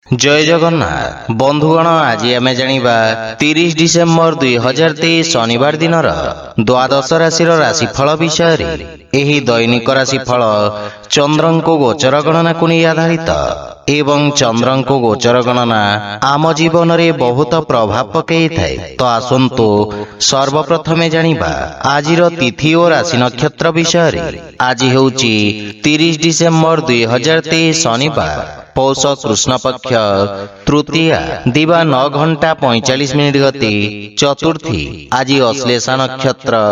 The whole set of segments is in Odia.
जय जगन्नाथ बंधुगण आज आम जाना 30 डिसेम्बर 2023 शनिवार दिन द्वादश राशि राशिफल विषय एही दैनिक राशिफल चंद्र को गोचर गणना को नहीं आधारित एवं चंद्र को गोचर गणना आम जीवन में बहुत प्रभाव पकई थाए। तो आसंतु सर्वप्रथमे जानिबा आजिर तिथि और राशि नक्षत्र विषय। आज हेउची 30 डिसेम्बर 2023 शनिवार पौष कृष्ण पक्ष तृतीया दिवा 9 घंटा 45 मिनिट गति चतुर्थी। आज अश्लेषा नक्षत्र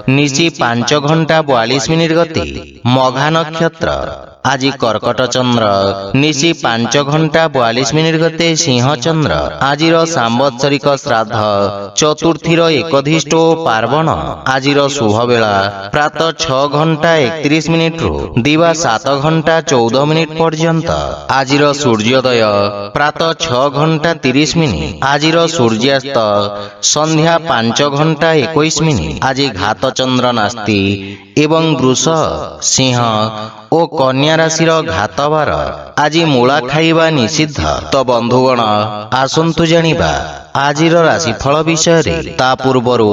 निशी 5 घंटा 42 मिनिट गति मघा नक्षत्र। आज कर्कट चंद्र निशी 5 घंटा 42 मिनिट गते सिंह चंद्र। आज सांवत्सरिक श्राद्ध चतुर्थीर एकधिष्ट पार्वण। आज शुभ बेला प्रातः 6 घंटा 31 मिनिट रु दिवा 7 घंटा 14 मिनिट पर्यंत। आज सूर्योदय प्रातः 6 घंटा 30 मिनिट। आज सूर्यास्त संध्या 5 घंटा 21 मिनिट। आज घात चंद्र नास्ति एवं वृष सिंह ओ कन्या राशिर घातबार। आज मूला खाइबा निषिद्ध। तो बंधुगण आसंतु जानिबा आजिर राशिफल विषय रे। ता पूर्वरु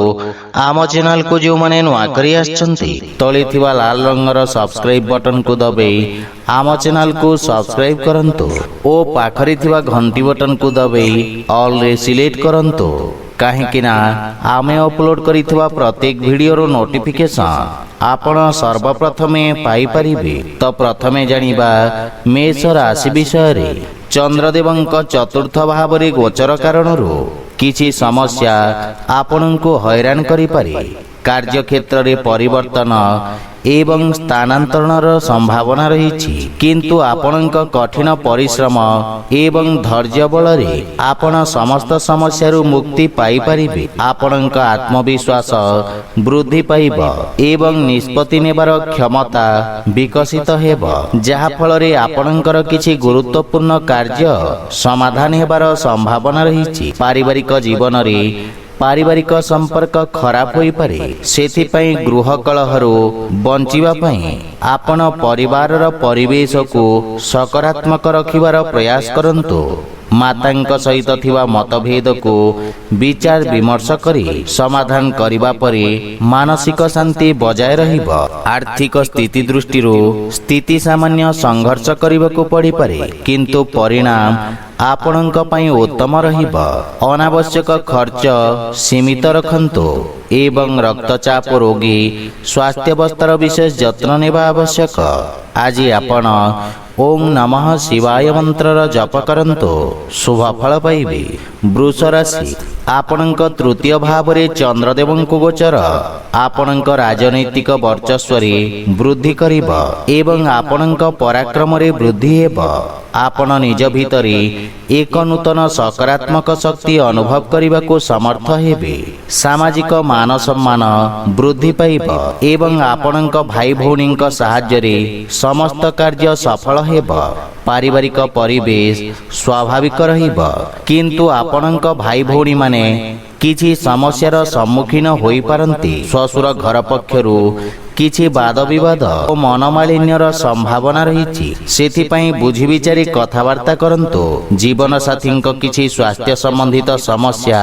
आम चैनल को जो माने नुआ करी आछंती तळे थिबा लाल रंगर सब्सक्राइब बटन को दबाई आम चैनल को सब्सक्राइब करंतु ओ पाखरे थिबा घंटी बटन को दबाई ऑल रे सिलेक्ट करंतु काहेकि ना आमे अपलोड करिथिबा प्रत्येक वीडियो रो नोटिफिकेशन आपण सर्वप्रथमे पाई परिबे। तो प्रथमे जानिबा मेष राशि विषय रे। चंद्रदेवंक चतुर्थ भाव रे गोचर कारणरू किछि समस्या आपनଙ୍କୁ हैरान करि पारे। कार्य क्षेत्र रे परिवर्तन एवं स्थानांतरणर संभावना रही, किंतु आपणक कठिन परिश्रम एवं धैर्य बल रे आपण समस्त समस्यारु मुक्ति पाई परिबे। आपणक आत्मविश्वास वृद्धि पाइब एवं निष्पत्ति नेबार क्षमता विकसित हेब, जहा फल रे आपणकर किछि गुरुत्वपूर्ण कार्य समाधान हेबार संभावना रही। पारिवारिक जीवन रे पारिवारिक संपर्क खराब होई पारे, सेथिपई गृह कलहरु बंचिबा पई आपण परिवारर परिवेश को सकारात्मक रखिबार प्रयास करंतु। मातांक सहित थिबा मतभेद को विचार विमर्श करी समाधान करिबा परे मानसिक शांति बजाय रहिब। आर्थिक स्थिति दृष्टि स्थिति सामान्य संघर्ष करिबाकू पड़ी पारे, किंतु परिणाम आपणଙ୍କ ପାଇଁ उत्तम रहिब। अनावश्यक खर्च सीमित रखंतु एवं रक्तचाप रोगी स्वास्थ्यावस्थार विशेष जत्न नेबा आवश्यक। आज आपण ओम नमः शिवाय मंत्रर जप करंतु शुभ फल पाइबे। वृष राशि आपणଙ୍କ तृतीय भाव रे चंद्रदेवंको गोचर आपणଙ୍କ राजनैतिक वर्चस्व रे वृद्धि करिब एवं आपणଙ୍କ पराक्रम रे वृद्धि हेब। आपण निज भितरे एक नूतन सकारात्मक शक्ति अनुभव करने समर्थ हेबे। सामाजिक मान सम्मान वृद्धि पाइब एवं आपणଙ୍କ भाई भौणी साहाय्य रे समस्त कार्य सफल हेब। पारिवारिक परिवेश स्वाभाविक रहिब, किंतु आपणଙ୍କ भाई भौणी माने किछि समस्यार सम्मुखीन होई पारंती। ससुर घर पक्षरु किछि वाद विवाद और मनमालिन्यर संभावना रही, सेथिपई बुझी विचारी कथबार्ता करंतु। जीवन साथी किछि स्वास्थ्य संबंधित समस्या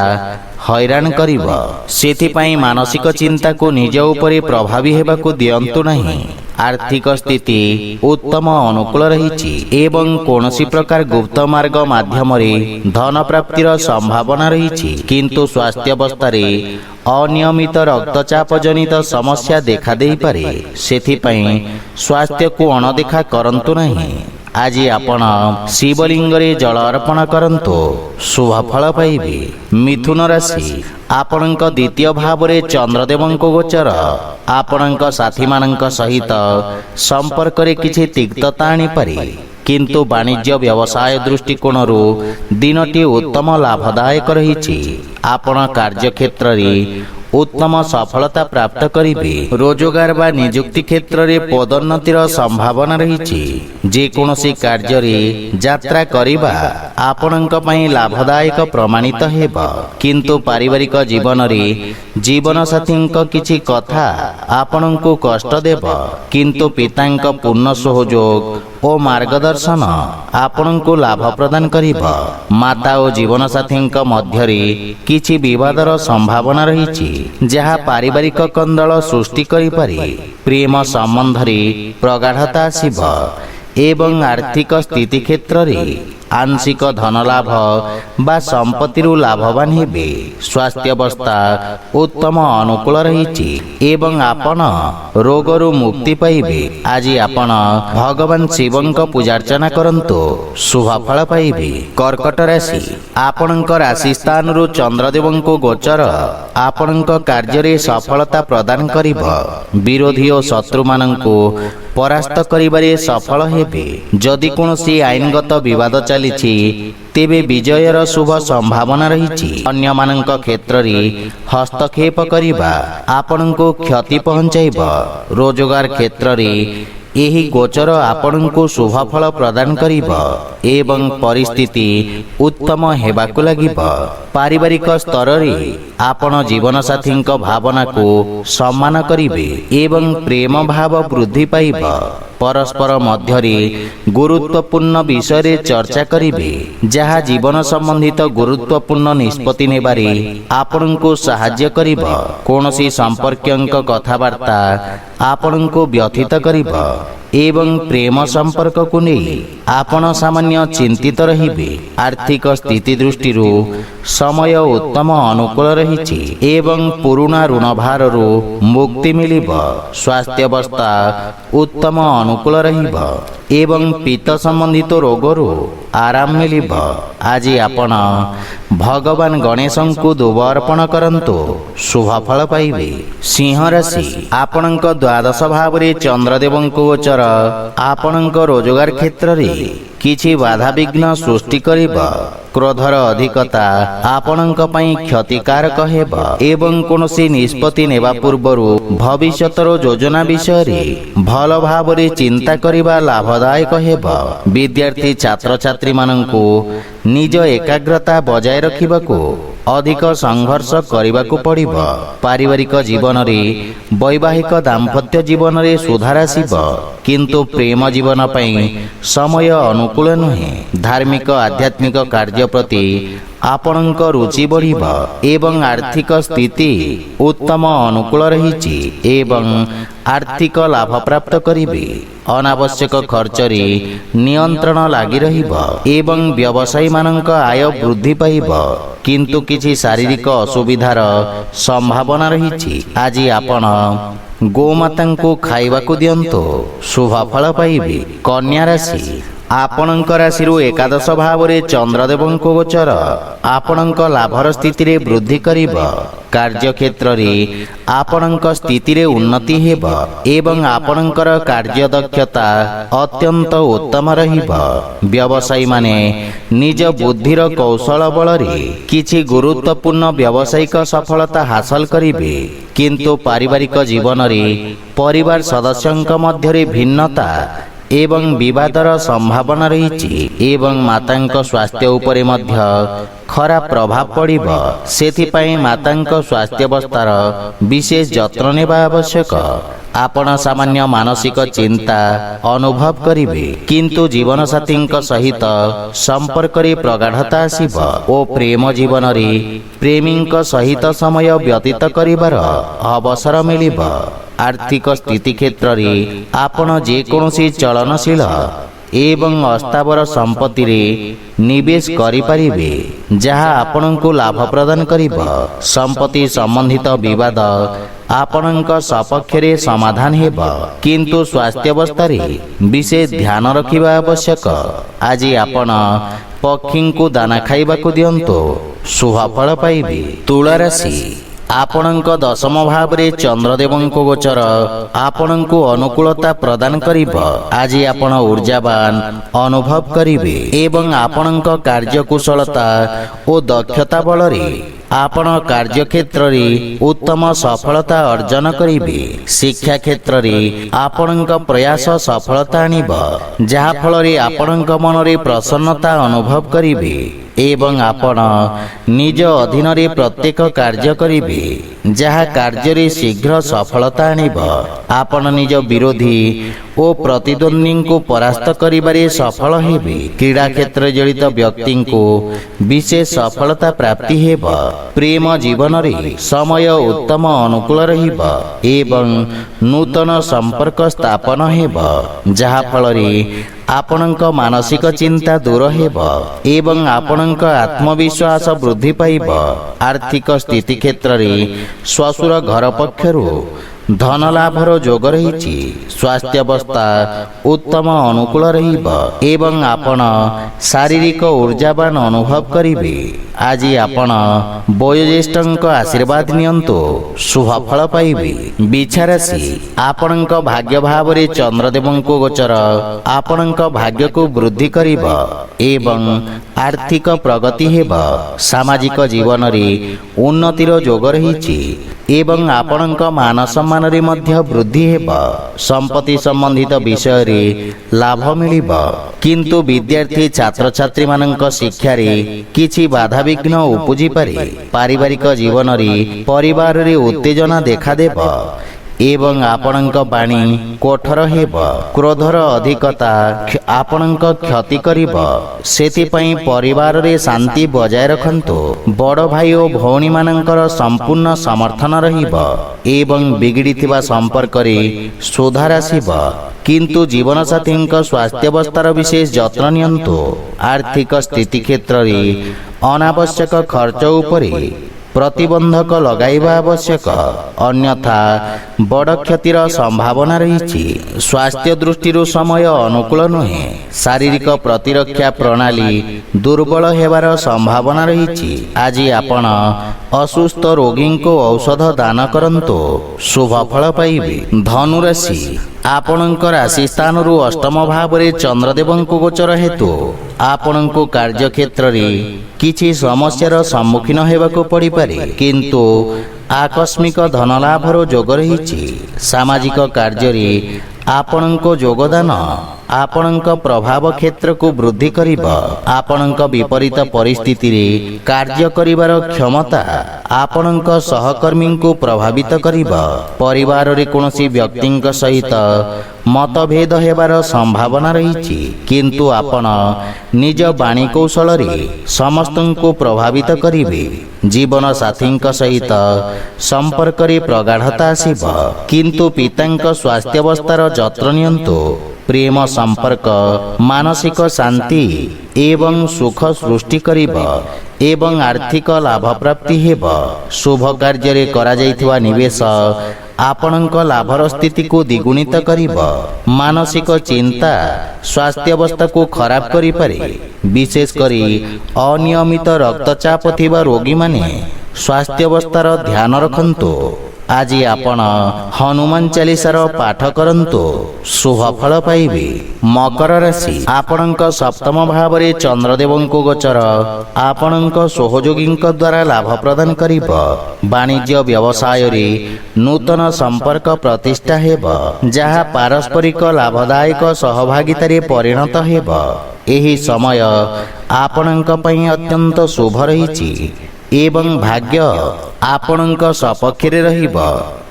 हैरान करिब, सेथिपई मानसिक चिंता को निज उपरे प्रभावी हेबाकू दियंतु नहीं। आर्थिक स्थिति उत्तम अनुकूल रही एवं कौनसी प्रकार गुप्त मार्ग माध्यम धन प्राप्तिर संभावना रही, किंतु स्वास्थ्य अवस्था अनियमित रक्तचाप जनित समस्या देखा दे पारे, सेथिपई स्वास्थ्य को अणदेखा करंतु नहीं। आज आपण शिवलिंग रे जल अर्पण करंतु शुभ फल पाइबे। मिथुन राशि आपणଙ୍କ द्वितीय भाव रे चंद्रदेवंको गोचर आपणଙ୍କ साथी मानଙ୍କ सहित संपर्क रे किछि तिक्तता आनी पारे, किंतु वाणिज्य व्यवसाय दृष्टिकोण दिनटी उत्तम लाभदायक रही। आपण कार्य क्षेत्र रे उत्तम सफलता प्राप्त करिबे। रोजगार बा नियुक्ति क्षेत्र रे पदोन्नतिर संभावना रही। जे कोनोसी कार्य रे यात्रा करिबा आपणଙ୍କ ପାଇଁ लाभदायक प्रमाणित हेब, किंतु पारिवारिक जीवन रे जीवन साथीଙ୍କ किछि कथा आपणଙ୍କୁ कष्ट देब, किंतु पिताଙ୍କ पूर्ण सहयोग ଓ ମାର୍ଗଦର୍ଶନ ଆପଣଙ୍କୁ ଲାଭ ପ୍ରଦାନ କରିବ। ମାତା ଓ ଜୀବନସାଥୀଙ୍କ ମଧ୍ୟରେ କିଛି ବିବାଦର ସମ୍ଭାବନା ରହିଛି, ଯାହା ପାରିବାରିକ କନ୍ଦଳ ସୃଷ୍ଟି କରିପାରେ। ପ୍ରେମ ସମ୍ବନ୍ଧରେ ପ୍ରଗାଢ଼ତା ଆସିବ ଏବଂ ଆର୍ଥିକ ସ୍ଥିତି କ୍ଷେତ୍ରରେ ଆଂଶିକ ଧନଲାଭ ବା ସମ୍ପତ୍ତିରୁ ଲାଭବାନ ହେବେ। ସ୍ୱାସ୍ଥ୍ୟାବସ୍ଥା ଉତ୍ତମ ଅନୁକୂଳ ରହିଛି ଏବଂ ଆପଣ ରୋଗରୁ ମୁକ୍ତି ପାଇବେ। ଆଜି ଆପଣ ଭଗବାନ ଶିବଙ୍କ ପୂଜାର୍ଚ୍ଚନା କରନ୍ତୁ, ଶୁଭଫଳ ପାଇବେ। କର୍କଟ ରାଶି, ଆପଣଙ୍କ ରାଶି ସ୍ଥାନରୁ ଚନ୍ଦ୍ରଦେବଙ୍କୁ ଗୋଚର ଆପଣଙ୍କ କାର୍ଯ୍ୟରେ ସଫଳତା ପ୍ରଦାନ କରିବ। ବିରୋଧୀ ଓ ଶତ୍ରୁମାନଙ୍କୁ ପରାସ୍ତ କରିବାରେ ସଫଳ ହେବେ। ଯଦି କୌଣସି ଆଇନଗତ ବିବାଦ ଚାଲିଛି ତେବେ ବିଜୟର ଶୁଭ ସମ୍ଭାବନା ରହିଛି। ଅନ୍ୟମାନଙ୍କ କ୍ଷେତ୍ରରେ ହସ୍ତକ୍ଷେପ କରିବା ଆପଣଙ୍କୁ କ୍ଷତି ପହଞ୍ଚାଇବ। ରୋଜଗାର କ୍ଷେତ୍ରରେ ଏହି ଗୋଚର ଆପଣଙ୍କୁ ଶୁଭଫଳ ପ୍ରଦାନ କରିବ ଏବଂ ପରିସ୍ଥିତି ଉତ୍ତମ ହେବାକୁ ଲାଗିବ। ପାରିବାରିକ ସ୍ତରରେ ଆପଣ ଜୀବନସାଥୀଙ୍କ ଭାବନାକୁ ସମ୍ମାନ କରିବେ ଏବଂ ପ୍ରେମ ଭାବ ବୃଦ୍ଧି ପାଇବ। ପରସ୍ପର ମଧ୍ୟରେ ଗୁରୁତ୍ୱପୂର୍ଣ୍ଣ ବିଷୟରେ ଚର୍ଚ୍ଚା କରିବେ, ଯାହା ଜୀବନ ସମ୍ବନ୍ଧିତ ଗୁରୁତ୍ୱପୂର୍ଣ୍ଣ ନିଷ୍ପତ୍ତି ନେବାରେ ଆପଣଙ୍କୁ ସାହାଯ୍ୟ କରିବ। କୌଣସି ସମ୍ପର୍କୀୟଙ୍କ କଥାବାର୍ତ୍ତା ଆପଣଙ୍କୁ ବ୍ୟଥିତ କରିବ ଏବଂ ପ୍ରେମ ସମ୍ପର୍କକୁ ନେଇ ଆପଣ ସାମାନ୍ୟ ଚିନ୍ତିତ ରହିବେ। ଆର୍ଥିକ ସ୍ଥିତି ଦୃଷ୍ଟିରୁ ସମୟ ଉତ୍ତମ ଅନୁକୂଳ ରହିଛି ଏବଂ ପୁରୁଣା ଋଣ ଭାରରୁ ମୁକ୍ତି ମିଳିବ। ସ୍ୱାସ୍ଥ୍ୟାବସ୍ଥା ଉତ୍ତମ ଅନୁକୂଳ ରହିବ ଏବଂ ପିତ୍ତ ସମ୍ବନ୍ଧିତ ରୋଗରୁ ଆରାମ ମିଳିବ। ଆଜି ଆପଣ ଭଗବାନ ଗଣେଶଙ୍କୁ ଦୁବ ଅର୍ପଣ କରନ୍ତୁ, ଶୁଭଫଳ ପାଇବେ। ସିଂହ ରାଶି, ଆପଣଙ୍କ ଦ୍ୱାଦଶ ଭାବରେ ଚନ୍ଦ୍ରଦେବଙ୍କ ଗୋଚର ଆପଣଙ୍କ ରୋଜଗାର କ୍ଷେତ୍ରରେ କିଛି ବାଧାବିଘ୍ନ ସୃଷ୍ଟି କରିବ। କ୍ରୋଧର ଅଧିକତା ଆପଣଙ୍କ ପାଇଁ କ୍ଷତିକାରକ ହେବ ଏବଂ କୌଣସି ନିଷ୍ପତ୍ତି ନେବା ପୂର୍ବରୁ ଭବିଷ୍ୟତର ଯୋଜନା ବିଷୟରେ ଭଲ ଭାବରେ ଚିନ୍ତା କରିବା ଲାଭଦାୟକ ହେବ। ବିଦ୍ୟାର୍ଥୀ ଛାତ୍ରଛାତ୍ରୀମାନଙ୍କୁ ନିଜ ଏକାଗ୍ରତା ବଜାୟ ରଖିବାକୁ ଅଧିକ ସଂଘର୍ଷ କରିବାକୁ ପଡ଼ିବ। ପାରିବାରିକ ଜୀବନରେ ବୈବାହିକ ଦାମ୍ପତ୍ୟ ଜୀବନରେ ସୁଧାର ଆସିବ, କିନ୍ତୁ ପ୍ରେମ ଜୀବନ ପାଇଁ ସମୟ ଅନୁକୂଳ ନୁହେଁ। ଧାର୍ମିକ ଆଧ୍ୟାତ୍ମିକ କାର୍ଯ୍ୟ ପ୍ରତି ଆପଣଙ୍କ ରୁଚି ବଢ଼ିବ ଏବଂ ଆର୍ଥିକ ସ୍ଥିତି ଉତ୍ତମ ଅନୁକୂଳ ରହିଛି ଏବଂ ଆର୍ଥିକ ଲାଭ ପ୍ରାପ୍ତ କରିବେ। ଅନାବଶ୍ୟକ ଖର୍ଚ୍ଚରେ ନିୟନ୍ତ୍ରଣ ଲାଗି ରହିବ ଏବଂ ବ୍ୟବସାୟୀମାନଙ୍କ ଆୟ ବୃଦ୍ଧି ପାଇବ, କିନ୍ତୁ କିଛି ଶାରୀରିକ ଅସୁବିଧାର ସମ୍ଭାବନା ରହିଛି। ଆଜି ଆପଣ ଗୋମାତାଙ୍କୁ ଖାଇବାକୁ ଦିଅନ୍ତୁ, ଶୁଭଫଳ ପାଇବେ। କନ୍ୟା ରାଶି, ଆପଣଙ୍କ ରାଶିରୁ ଏକାଦଶ ଭାବରେ ଚନ୍ଦ୍ରଦେବଙ୍କ ଗୋଚର ଆପଣଙ୍କ ଲାଭର ସ୍ଥିତିରେ ବୃଦ୍ଧି କରିବ। କାର୍ଯ୍ୟକ୍ଷେତ୍ରରେ ଆପଣଙ୍କ ସ୍ଥିତିରେ ଉନ୍ନତି ହେବ ଏବଂ ଆପଣଙ୍କର କାର୍ଯ୍ୟଦକ୍ଷତା ଅତ୍ୟନ୍ତ ଉତ୍ତମ ରହିବ। ବ୍ୟବସାୟୀମାନେ ନିଜ ବୁଦ୍ଧିର କୌଶଳ ବଳରେ କିଛି ଗୁରୁତ୍ୱପୂର୍ଣ୍ଣ ବ୍ୟବସାୟିକ ସଫଳତା ହାସଲ କରିବେ, କିନ୍ତୁ ପାରିବାରିକ ଜୀବନରେ ପରିବାର ସଦସ୍ୟଙ୍କ ମଧ୍ୟରେ ଭିନ୍ନତା ଏବଂ ବିବାଦର ସମ୍ଭାବନା ରହିଛି ଏବଂ ମାତାଙ୍କ ସ୍ୱାସ୍ଥ୍ୟ ଉପରେ ମଧ୍ୟ ଖରାପ ପ୍ରଭାବ ପଡ଼ିବ। ସେଥିପାଇଁ ମାତାଙ୍କ ସ୍ୱାସ୍ଥ୍ୟାବସ୍ଥାର ବିଶେଷ ଯତ୍ନ ନେବା ଆବଶ୍ୟକ। ଆପଣ ସାମାନ୍ୟ ମାନସିକ ଚିନ୍ତା ଅନୁଭବ କରିବେ, କିନ୍ତୁ ଜୀବନସାଥୀଙ୍କ ସହିତ ସମ୍ପର୍କରେ ପ୍ରଗାଢ଼ତା ଆସିବ ଓ ପ୍ରେମ ଜୀବନରେ ପ୍ରେମୀଙ୍କ ସହିତ ସମୟ ବ୍ୟତୀତ କରିବାର ଅବସର ମିଳିବ। ଆର୍ଥିକ ସ୍ଥିତି କ୍ଷେତ୍ରରେ ଆପଣ ଯେକୌଣସି ଚଳନଶୀଳ ଏବଂ ଅସ୍ଥାବର ସମ୍ପତ୍ତିରେ ନିବେଶ କରିପାରିବେ, ଯାହା ଆପଣଙ୍କୁ ଲାଭ ପ୍ରଦାନ କରିବ। ସମ୍ପତ୍ତି ସମ୍ବନ୍ଧିତ ବିବାଦ ଆପଣଙ୍କ ସପକ୍ଷରେ ସମାଧାନ ହେବ, କିନ୍ତୁ ସ୍ୱାସ୍ଥ୍ୟାବସ୍ଥାରେ ବିଶେଷ ଧ୍ୟାନ ରଖିବା ଆବଶ୍ୟକ। ଆଜି ଆପଣ ପକ୍ଷୀଙ୍କୁ ଦାନା ଖାଇବାକୁ ଦିଅନ୍ତୁ, ଶୁଭଫଳ ପାଇବେ। ତୁଳା ରାଶି, ଆପଣଙ୍କ ଦଶମ ଭାବରେ ଚନ୍ଦ୍ରଦେବଙ୍କ ଗୋଚର ଆପଣଙ୍କୁ ଅନୁକୂଳତା ପ୍ରଦାନ କରିବ। ଆଜି ଆପଣ ଊର୍ଜାବାନ ଅନୁଭବ କରିବେ ଏବଂ ଆପଣଙ୍କ କାର୍ଯ୍ୟକୁଶଳତା ଓ ଦକ୍ଷତା ବଳରେ ଆପଣ କାର୍ଯ୍ୟକ୍ଷେତ୍ରରେ ଉତ୍ତମ ସଫଳତା ଅର୍ଜନ କରିବେ। ଶିକ୍ଷା କ୍ଷେତ୍ରରେ ଆପଣଙ୍କ ପ୍ରୟାସ ସଫଳତା ଆଣିବ, ଯାହାଫଳରେ ଆପଣଙ୍କ ମନରେ ପ୍ରସନ୍ନତା ଅନୁଭବ କରିବେ ଏବଂ ଆପଣ ନିଜ ଅଧୀନରେ ପ୍ରତ୍ୟେକ କାର୍ଯ୍ୟ କରିବେ। ଯାହା କାର୍ଯ୍ୟରେ ଶୀଘ୍ର ସଫଳତା ଆଣିବ। ଆପଣ ନିଜ ବିରୋଧୀ ଓ ପ୍ରତିଦ୍ୱନ୍ଦ୍ୱୀଙ୍କୁ ପରାସ୍ତ କରିବାରେ ସଫଳ ହେବେ। କ୍ରୀଡ଼ା କ୍ଷେତ୍ରରେ ଜଡ଼ିତ ବ୍ୟକ୍ତିଙ୍କୁ ବିଶେଷ ସଫଳତା ପ୍ରାପ୍ତି ହେବ। ପ୍ରେମ ଜୀବନରେ ସମୟ ଉତ୍ତମ ଅନୁକୂଳ ରହିବ ଏବଂ ନୂତନ ସମ୍ପର୍କ ସ୍ଥାପନ ହେବ, ଯାହାଫଳରେ ଆପଣଙ୍କ ମାନସିକ ଚିନ୍ତା ଦୂର ହେବ ଏବଂ ଆପଣଙ୍କ ଆତ୍ମବିଶ୍ୱାସ ବୃଦ୍ଧି ପାଇବ। ଆର୍ଥିକ ସ୍ଥିତି କ୍ଷେତ୍ରରେ ଶ୍ୱଶୁର ଘର ପକ୍ଷରୁ ଧନ ଲାଭର ଯୋଗ ରହିଛି। ସ୍ୱାସ୍ଥ୍ୟାବସ୍ଥା ଉତ୍ତମ ଅନୁକୂଳ ରହିବ ଏବଂ ଆପଣ ଶାରୀରିକ ଉର୍ଜାବାନ ଅନୁଭବ କରିବେ। ଆଜି ଆପଣ ବୟୋଜ୍ୟେଷ୍ଠଙ୍କ ଆଶୀର୍ବାଦ ନିଅନ୍ତୁ, ଶୁଭ ଫଳ ପାଇବେ। ବିଛାରାଶି ଆପଣଙ୍କ ଭାଗ୍ୟ ଭାବରେ ଚନ୍ଦ୍ରଦେବଙ୍କୁ ଗୋଚର ଆପଣଙ୍କ ଭାଗ୍ୟକୁ ବୃଦ୍ଧି କରିବ ଏବଂ ଆର୍ଥିକ ପ୍ରଗତି ହେବ। ସାମାଜିକ ଜୀବନରେ ଉନ୍ନତିର ଯୋଗ ରହିଛି ଏବଂ ଆପଣଙ୍କ ମାନ ସମ୍ମାନରେ ମଧ୍ୟ ବୃଦ୍ଧି ହେବ। ସମ୍ପତ୍ତି ସମ୍ବନ୍ଧିତ ବିଷୟରେ ଲାଭ ମିଳିବ, କିନ୍ତୁ ବିଦ୍ୟାର୍ଥୀ ଛାତ୍ରଛାତ୍ରୀମାନଙ୍କ ଶିକ୍ଷାରେ କିଛି ବାଧାବିଘ୍ନ ଉପୁଜିପାରେ। ପାରିବାରିକ ଜୀବନରେ ପରିବାରରେ ଉତ୍ତେଜନା ଦେଖାଦେବ ଏବଂ ଆପଣଙ୍କ ବାଣୀ କଠୋର ହେବ। କ୍ରୋଧର ଅଧିକତା ଆପଣଙ୍କ କ୍ଷତି କରିବ, ସେଥିପାଇଁ ପରିବାରରେ ଶାନ୍ତି ବଜାୟ ରଖନ୍ତୁ। ବଡ଼ ଭାଇ ଓ ଭଉଣୀମାନଙ୍କର ସମ୍ପୂର୍ଣ୍ଣ ସମର୍ଥନ ରହିବ ଏବଂ ବିଗିଡ଼ିଥିବା ସମ୍ପର୍କରେ ସୁଧାର ଆସିବ, କିନ୍ତୁ ଜୀବନସାଥୀଙ୍କ ସ୍ୱାସ୍ଥ୍ୟାବସ୍ଥାର ବିଶେଷ ଯତ୍ନ ନିଅନ୍ତୁ। ଆର୍ଥିକ ସ୍ଥିତି କ୍ଷେତ୍ରରେ ଅନାବଶ୍ୟକ ଖର୍ଚ୍ଚ ଉପରେ ପ୍ରତିବନ୍ଧକ ଲଗାଇବା ଆବଶ୍ୟକ, ଅନ୍ୟଥା ବଡ଼ କ୍ଷତିର ସମ୍ଭାବନା ରହିଛି। ସ୍ୱାସ୍ଥ୍ୟ ଦୃଷ୍ଟିରୁ ସମୟ ଅନୁକୂଳ ନୁହେଁ। ଶାରୀରିକ ପ୍ରତିରକ୍ଷା ପ୍ରଣାଳୀ ଦୁର୍ବଳ ହେବାର ସମ୍ଭାବନା ରହିଛି। ଆଜି ଆପଣ ଅସୁସ୍ଥ ରୋଗୀଙ୍କୁ ଔଷଧ ଦାନ କରନ୍ତୁ, ଶୁଭ ଫଳ ପାଇବେ। ଧନୁରାଶି ଆପଣଙ୍କ ରାଶି ସ୍ଥାନରୁ ଅଷ୍ଟମ ଭାବରେ ଚନ୍ଦ୍ରଦେବଙ୍କୁ ଗୋଚର ହେତୁ ଆପଣଙ୍କୁ କାର୍ଯ୍ୟକ୍ଷେତ୍ରରେ କିଛି ସମସ୍ୟାର ସମ୍ମୁଖୀନ ହେବାକୁ ପଡ଼ିପାରେ, କିନ୍ତୁ ଆକସ୍ମିକ ଧନଲାଭର ଯୋଗ ରହିଛି। ସାମାଜିକ କାର୍ଯ୍ୟରେ ଆପଣଙ୍କ ଯୋଗଦାନ ଆପଣଙ୍କ ପ୍ରଭାବ କ୍ଷେତ୍ରକୁ ବୃଦ୍ଧି କରିବ। ଆପଣଙ୍କ ବିପରୀତ ପରିସ୍ଥିତିରେ କାର୍ଯ୍ୟ କରିବାର କ୍ଷମତା ଆପଣଙ୍କ ସହକର୍ମୀଙ୍କୁ ପ୍ରଭାବିତ କରିବ। ପରିବାରରେ କୌଣସି ବ୍ୟକ୍ତିଙ୍କ ସହିତ ମତଭେଦ ହେବାର ସମ୍ଭାବନା ରହିଛି, କିନ୍ତୁ ଆପଣ ନିଜ ବାଣୀ କୌଶଳରେ ସମସ୍ତଙ୍କୁ ପ୍ରଭାବିତ କରିବେ। ଜୀବନସାଥୀଙ୍କ ସହିତ ସମ୍ପର୍କରେ ପ୍ରଗାଢ଼ତା ଆସିବ, କିନ୍ତୁ ପିତାଙ୍କ ସ୍ୱାସ୍ଥ୍ୟାବସ୍ଥାର ଯତ୍ନ ନିଅନ୍ତୁ। ପ୍ରେମ ସମ୍ପର୍କ ମାନସିକ ଶାନ୍ତି ଏବଂ ସୁଖ ସୃଷ୍ଟି କରିବ ଏବଂ ଆର୍ଥିକ ଲାଭ ପ୍ରାପ୍ତି ହେବ। ଶୁଭ କାର୍ଯ୍ୟରେ କରାଯାଇଥିବା ନିବେଶ ଆପଣଙ୍କ ଲାଭର ସ୍ଥିତିକୁ ଦ୍ୱିଗୁଣିତ କରିବ। ମାନସିକ ଚିନ୍ତା ସ୍ୱାସ୍ଥ୍ୟାବସ୍ଥାକୁ ଖରାପ କରିପାରେ, ବିଶେଷ କରି ଅନିୟମିତ ରକ୍ତଚାପ ଥିବା ରୋଗୀମାନେ ସ୍ୱାସ୍ଥ୍ୟାବସ୍ଥାର ଧ୍ୟାନ ରଖନ୍ତୁ। ଆଜି ଆପଣ ହନୁମାନ ଚାଳିଶାର ପାଠ କରନ୍ତୁ, ଶୁଭ ଫଳ ପାଇବେ। ମକର ରାଶି ଆପଣଙ୍କ ସପ୍ତମ ଭାବରେ ଚନ୍ଦ୍ରଦେବଙ୍କୁ ଗୋଚର ଆପଣଙ୍କ ସହଯୋଗୀଙ୍କ ଦ୍ୱାରା ଲାଭ ପ୍ରଦାନ କରିବ। ବାଣିଜ୍ୟ ବ୍ୟବସାୟରେ ନୂତନ ସମ୍ପର୍କ ପ୍ରତିଷ୍ଠା ହେବ, ଯାହା ପାରସ୍ପରିକ ଲାଭଦାୟକ ସହଭାଗିତାରେ ପରିଣତ ହେବ। ଏହି ସମୟ ଆପଣଙ୍କ ପାଇଁ ଅତ୍ୟନ୍ତ ଶୁଭ ରହିଛି ଏବଂ ଭାଗ୍ୟ ଆପଣଙ୍କ ସପକ୍ଷରେ ରହିବ।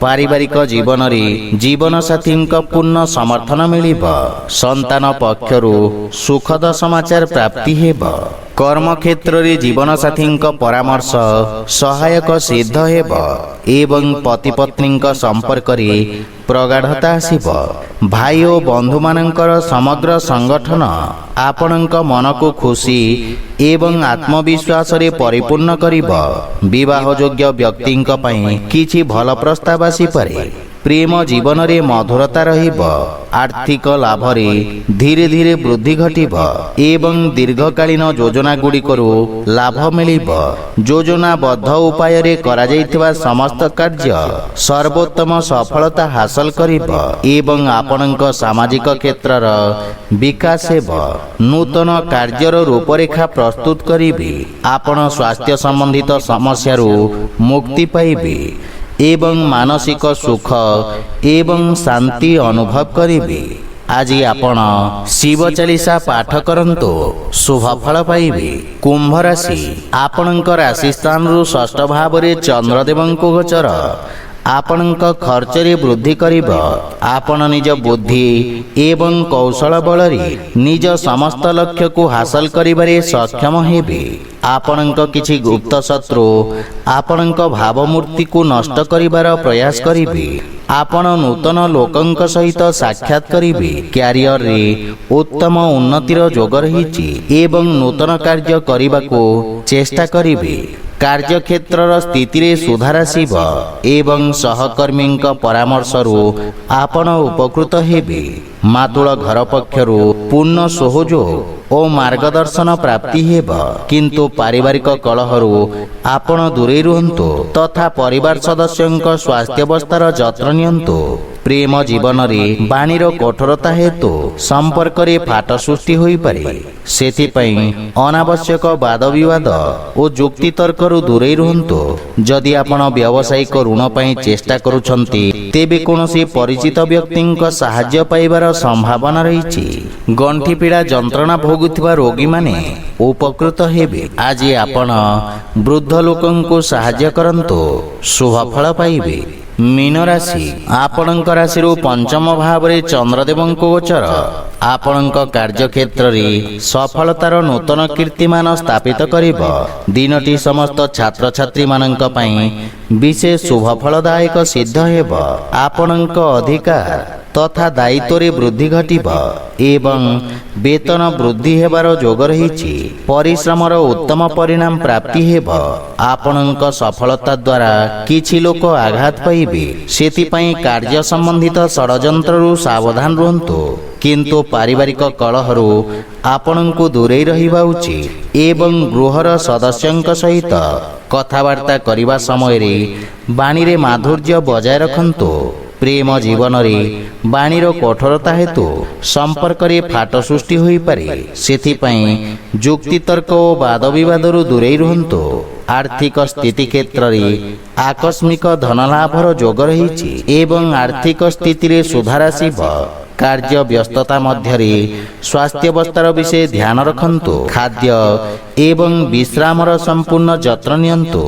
ପାରିବାରିକ ଜୀବନରେ ଜୀବନସାଥୀଙ୍କ ପୂର୍ଣ୍ଣ ସମର୍ଥନ ମିଳିବ। ସନ୍ତାନ ପକ୍ଷରୁ ସୁଖଦ ସମାଚାର ପ୍ରାପ୍ତି ହେବ। କର୍ମକ୍ଷେତ୍ରରେ ଜୀବନସାଥୀଙ୍କ ପରାମର୍ଶ ସହାୟକ ସିଦ୍ଧ ହେବ ଏବଂ ପତିପତ୍ନୀଙ୍କ ସମ୍ପର୍କରେ ପ୍ରଗାଢ଼ତା ଆସିବ। ଭାଇ ଓ ବନ୍ଧୁମାନଙ୍କର ସମଗ୍ର ସଂଗଠନ ଆପଣଙ୍କ ମନକୁ ଖୁସି ଏବଂ ଆତ୍ମବିଶ୍ୱାସରେ ପରିପୂର୍ଣ୍ଣ କରିବ। ବିବାହଯୋଗ୍ୟ ବ୍ୟକ୍ତିଙ୍କ ପାଇଁ କିଛି ଭଲ ପ୍ରସ୍ତାବ ଆସିପାରେ। ପ୍ରେମ ଜୀବନରେ ମଧୁରତା ରହିବ। ଆର୍ଥିକ ଲାଭରେ ଧୀରେ ଧୀରେ ବୃଦ୍ଧି ଘଟିବ ଏବଂ ଦୀର୍ଘକାଳୀନ ଯୋଜନା ଗୁଡ଼ିକରୁ ଲାଭ ମିଳିବ। ଯୋଜନାବଦ୍ଧ ଉପାୟରେ କରାଯାଇଥିବା ସମସ୍ତ କାର୍ଯ୍ୟ ସର୍ବୋତ୍ତମ ସଫଳତା ହାସଲ କରିବ ଏବଂ ଆପଣଙ୍କ ସାମାଜିକ କ୍ଷେତ୍ରର ବିକାଶ ହେବ। ନୂତନ କାର୍ଯ୍ୟର ରୂପରେଖା ପ୍ରସ୍ତୁତ କରିବେ। ଆପଣ ସ୍ୱାସ୍ଥ୍ୟ ସମ୍ବନ୍ଧିତ ସମସ୍ୟାରୁ ମୁକ୍ତି ପାଇବେ ଏବଂ ମାନସିକ ସୁଖ ଏବଂ ଶାନ୍ତି ଅନୁଭବ କରିବେ। ଆଜି ଆପଣ ଶିବ ଚାଳିଶା ପାଠ କରନ୍ତୁ, ଶୁଭ ଫଳ ପାଇବେ। କୁମ୍ଭ ରାଶି, ଆପଣଙ୍କ ରାଶି ସ୍ଥାନରୁ ଷଷ୍ଠ ଭାବରେ ଚନ୍ଦ୍ରଦେବଙ୍କ ଗୋଚର ଆପଣଙ୍କ ଖର୍ଚ୍ଚରେ ବୃଦ୍ଧି କରିବ। ଆପଣ ନିଜ ବୁଦ୍ଧି ଏବଂ କୌଶଳ ବଳରେ ନିଜ ସମସ୍ତ ଲକ୍ଷ୍ୟକୁ ହାସଲ କରିବାରେ ସକ୍ଷମ ହେବେ। ଆପଣଙ୍କ କିଛି ଗୁପ୍ତ ଶତ୍ରୁ ଆପଣଙ୍କ ଭାବମୂର୍ତ୍ତିକୁ ନଷ୍ଟ କରିବାର ପ୍ରୟାସ କରିବେ। ଆପଣ ନୂତନ ଲୋକଙ୍କ ସହିତ ସାକ୍ଷାତ କରିବେ। କ୍ୟାରିୟରରେ ଉତ୍ତମ ଉନ୍ନତିର ଯୋଗ ରହିଛି ଏବଂ ନୂତନ କାର୍ଯ୍ୟ କରିବାକୁ ଚେଷ୍ଟା କରିବେ। କାର୍ଯ୍ୟକ୍ଷେତ୍ରର ସ୍ଥିତିରେ ସୁଧାର ଆସିବ ଏବଂ ସହକର୍ମୀଙ୍କ ପରାମର୍ଶରୁ ଆପଣ ଉପକୃତ ହେବେ। ମାତୃଳ ଘର ପକ୍ଷରୁ ପୂର୍ଣ୍ଣ ସହଯୋଗ ଓ ମାର୍ଗଦର୍ଶନ ପ୍ରାପ୍ତି ହେବ, କିନ୍ତୁ ପାରିବାରିକ କଳହରୁ ଆପଣ ଦୂରେଇ ରୁହନ୍ତୁ ତଥା ପରିବାର ସଦସ୍ୟଙ୍କ ସ୍ୱାସ୍ଥ୍ୟାବସ୍ଥାର ଯତ୍ନ ନିଅନ୍ତୁ। ପ୍ରେମ ଜୀବନରେ ବାଣୀର କଠୋରତା ହେତୁ ସମ୍ପର୍କରେ ଫାଟ ସୃଷ୍ଟି ହୋଇପାରେ। ସେଥିପାଇଁ ଅନାବଶ୍ୟକ ବାଦ ବିବାଦ ଓ ଯୁକ୍ତିତର୍କରୁ ଦୂରେଇ ରୁହନ୍ତୁ। ଯଦି ଆପଣ ବ୍ୟବସାୟିକ ଋଣ ପାଇଁ ଚେଷ୍ଟା କରୁଛନ୍ତି, ତେବେ କୌଣସି ପରିଚିତ ବ୍ୟକ୍ତିଙ୍କ ସାହାଯ୍ୟ ପାଇବାର ସମ୍ଭାବନା ରହିଛି। ଗଣ୍ଠି ପୀଡ଼ା ଯନ୍ତ୍ରଣା ଭୋଗୁଥିବା ରୋଗୀମାନେ ଉପକୃତ ହେବେ। ଆଜି ଆପଣ ବୃଦ୍ଧ ଲୋକଙ୍କୁ ସାହାଯ୍ୟ କରନ୍ତୁ, ଶୁଭ ଫଳ ପାଇବେ। ମୀନ ରାଶି, ଆପଣଙ୍କ ରାଶିରୁ ପଞ୍ଚମ ଭାବରେ ଚନ୍ଦ୍ରଦେବଙ୍କ ଗୋଚର ଆପଣଙ୍କ କାର୍ଯ୍ୟକ୍ଷେତ୍ରରେ ସଫଳତାର ନୂତନ କୀର୍ତ୍ତିମାନ ସ୍ଥାପିତ କରିବ। ଦିନଟି ସମସ୍ତ ଛାତ୍ରଛାତ୍ରୀମାନଙ୍କ ପାଇଁ ବିଶେଷ ଶୁଭ ଫଳଦାୟକ ସିଦ୍ଧ ହେବ। ଆପଣଙ୍କ ଅଧିକାର ତଥା ଦାୟିତ୍ୱରେ ବୃଦ୍ଧି ଘଟିବ ଏବଂ ବେତନ ବୃଦ୍ଧି ହେବାର ଯୋଗ ରହିଛି। ପରିଶ୍ରମର ଉତ୍ତମ ପରିଣାମ ପ୍ରାପ୍ତି ହେବ। ଆପଣଙ୍କ ସଫଳତା ଦ୍ୱାରା କିଛି ଲୋକ ଆଘାତ ପାଇବେ, ସେଥିପାଇଁ କାର୍ଯ୍ୟ ସମ୍ବନ୍ଧିତ ଷଡ଼ଯନ୍ତ୍ରରୁ ସାବଧାନ ରୁହନ୍ତୁ। କିନ୍ତୁ ପାରିବାରିକ କଳହରୁ ଆପଣଙ୍କୁ ଦୂରେଇ ରହିବା ଉଚିତ ଏବଂ ଗୃହର ସଦସ୍ୟଙ୍କ ସହିତ କଥାବାର୍ତ୍ତା କରିବା ସମୟରେ ବାଣୀରେ ମାଧୁର୍ଯ୍ୟ ବଜାୟ ରଖନ୍ତୁ। ପ୍ରେମ ଜୀବନରେ ବାଣୀର କଠୋରତା ହେତୁ ସମ୍ପର୍କରେ ଫାଟ ସୃଷ୍ଟି ହୋଇପାରେ। ସେଥିପାଇଁ ଯୁକ୍ତିତର୍କ ଓ ବାଦ ବିବାଦରୁ ଦୂରେଇ ରୁହନ୍ତୁ। ଆର୍ଥିକ ସ୍ଥିତି କ୍ଷେତ୍ରରେ ଆକସ୍ମିକ ଧନଲାଭର ଯୋଗ ରହିଛି ଏବଂ ଆର୍ଥିକ ସ୍ଥିତିରେ ସୁଧାର ଆସିବ। କାର୍ଯ୍ୟ ବ୍ୟସ୍ତତା ମଧ୍ୟରେ ସ୍ୱାସ୍ଥ୍ୟାବସ୍ଥାର ବିଷୟ ଧ୍ୟାନ ରଖନ୍ତୁ। ଖାଦ୍ୟ ଏବଂ ବିଶ୍ରାମର ସମ୍ପୂର୍ଣ୍ଣ ଯତ୍ନ ନିଅନ୍ତୁ।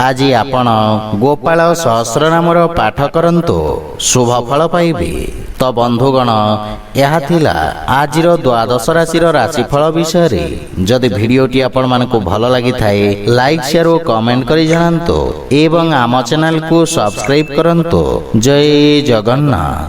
ଆଜି ଆପଣ ଗୋପାଳ ସହସ୍ରନାମର ପାଠ କରନ୍ତୁ, ଶୁଭ ଫଳ ପାଇବେ। ତ ବନ୍ଧୁଗଣ, ଏହା ଥିଲା ଆଜିର ଦ୍ୱାଦଶ ରାଶିର ରାଶିଫଳ ବିଷୟରେ। ଯଦି ଭିଡ଼ିଓଟି ଆପଣମାନଙ୍କୁ ଭଲ ଲାଗିଥାଏ, ଲାଇକ୍ ସେୟାର ଓ କମେଣ୍ଟ କରି ଜଣାନ୍ତୁ ଏବଂ ଆମ ଚ୍ୟାନେଲକୁ ସବସ୍କ୍ରାଇବ୍ କରନ୍ତୁ। ଜୟ ଜଗନ୍ନାଥ।